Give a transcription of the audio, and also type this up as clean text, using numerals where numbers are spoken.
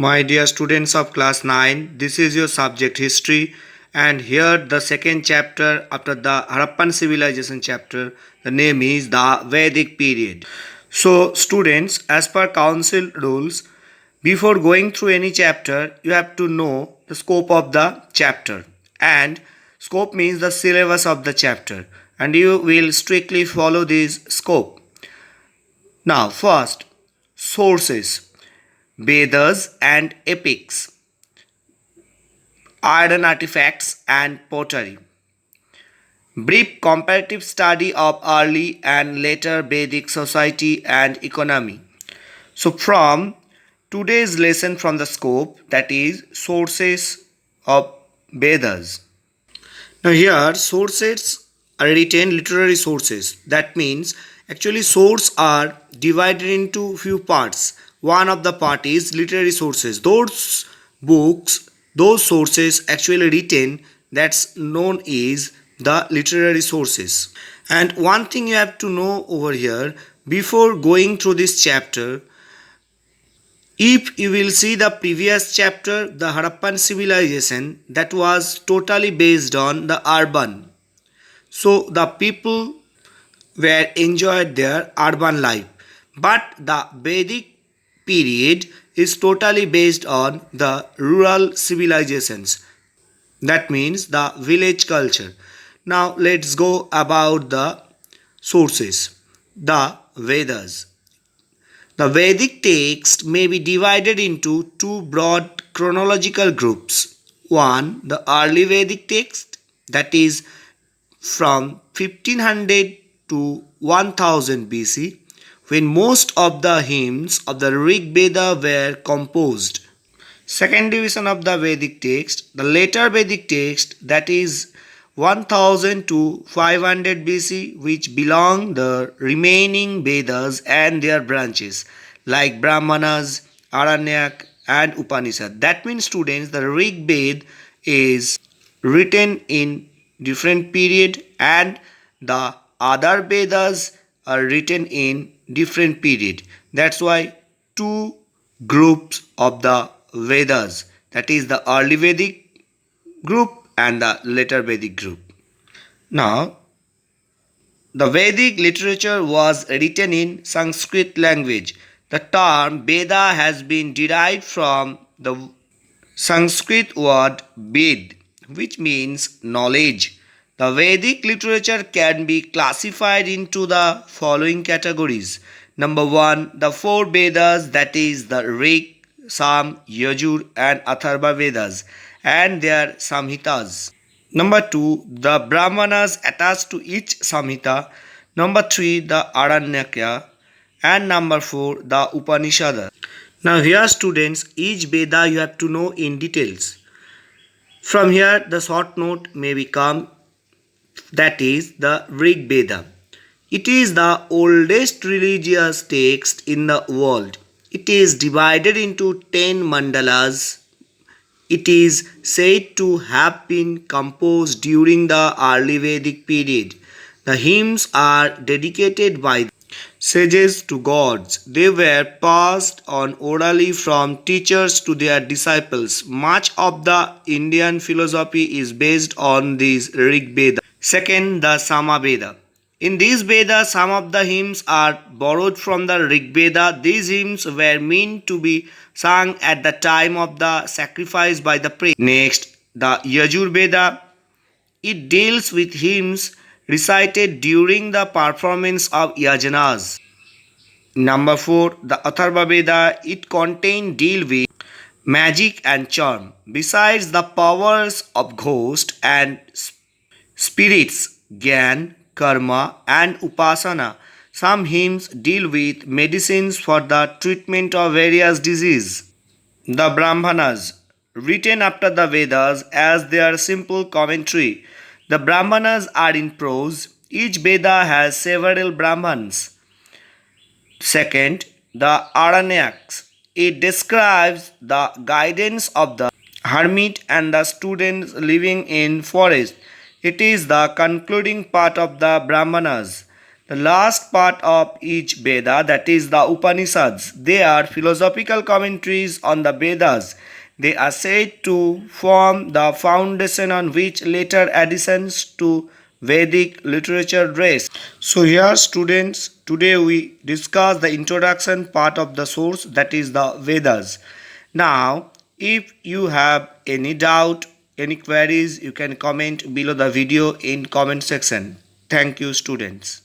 My dear students of class 9, this is your subject history, and here the second chapter after the Harappan civilization chapter. The name is the Vedic period. So students, as per council rules, before going through any chapter you have to know the scope of the chapter, and scope means the syllabus of the chapter, and you will strictly follow this scope. Now first, sources, Vedas and epics, iron artifacts and pottery. Brief comparative study of early and later Vedic society and economy. So from today's lesson from the scope, that is sources of Vedas. Now here sources are written literary sources. That means actually sources are divided into few parts. One of the part is literary sources. Those books, those sources actually written, that's known as the literary sources. And one thing you have to know over here before going through this chapter, if you will see the previous chapter, the Harappan civilization, that was totally based on the urban. So the people were enjoyed their urban life. But the Vedic period is totally based on the rural civilizations. That means the village culture. Now let's go about the sources. The Vedas. The Vedic text may be divided into two broad chronological groups. One, the early Vedic text, that is from 1500 to 1000 BC, when most of the hymns of the Rig Veda were composed. Second division of the Vedic text, the later Vedic text, that is 1000 to 500 BC, which belong the remaining Vedas and their branches like Brahmanas, Aranyak and Upanishad. That means students, the Rig Veda is written in different period and the other Vedas are written in different period. That's why two groups of the Vedas, that is the early Vedic group and the later Vedic group. Now, the Vedic literature was written in Sanskrit language. The term Veda has been derived from the Sanskrit word Ved, which means knowledge. The Vedic literature can be classified into the following categories. Number 1, the four Vedas, that is the Rig, Sam, Yajur and Atharva Vedas and their Samhitas. Number 2, the Brahmanas attached to each Samhita. Number 3, the Aranyaka. And number 4, the Upanishads. Now here students, each Veda you have to know in details. From here the short note may become, that is the Rig Veda. It is the oldest religious text in the world. It is divided into 10 mandalas. It is said to have been composed during the early Vedic period. The hymns are dedicated by sages to gods. They were passed on orally from teachers to their disciples. Much of the Indian philosophy is based on this Rig Veda. Second, the Sama Veda. In these Vedas, some of the hymns are borrowed from the Rig Veda. These hymns were meant to be sung at the time of the sacrifice by the priest. Next, the Yajur Veda. It deals with hymns recited during the performance of yajanas. Number 4, the Atharva Veda. It contains deal with magic and charm. Besides the powers of ghost and spirits, Gyan, Karma and Upasana, some hymns deal with medicines for the treatment of various diseases. The Brahmanas, written after the Vedas as their simple commentary. The Brahmanas are in prose. Each Veda has several Brahmans. Second, the Aranyaks. It describes the guidance of the hermit and the students living in forest. It is the concluding part of the Brahmanas. The last part of each Veda, that is the Upanishads, they are philosophical commentaries on the Vedas. They are said to form the foundation on which later additions to Vedic literature rest. So here students, today we discuss the introduction part of the source, that is the Vedas. Now if you have any doubt, any queries, you can comment below the video in comment section. Thank you students.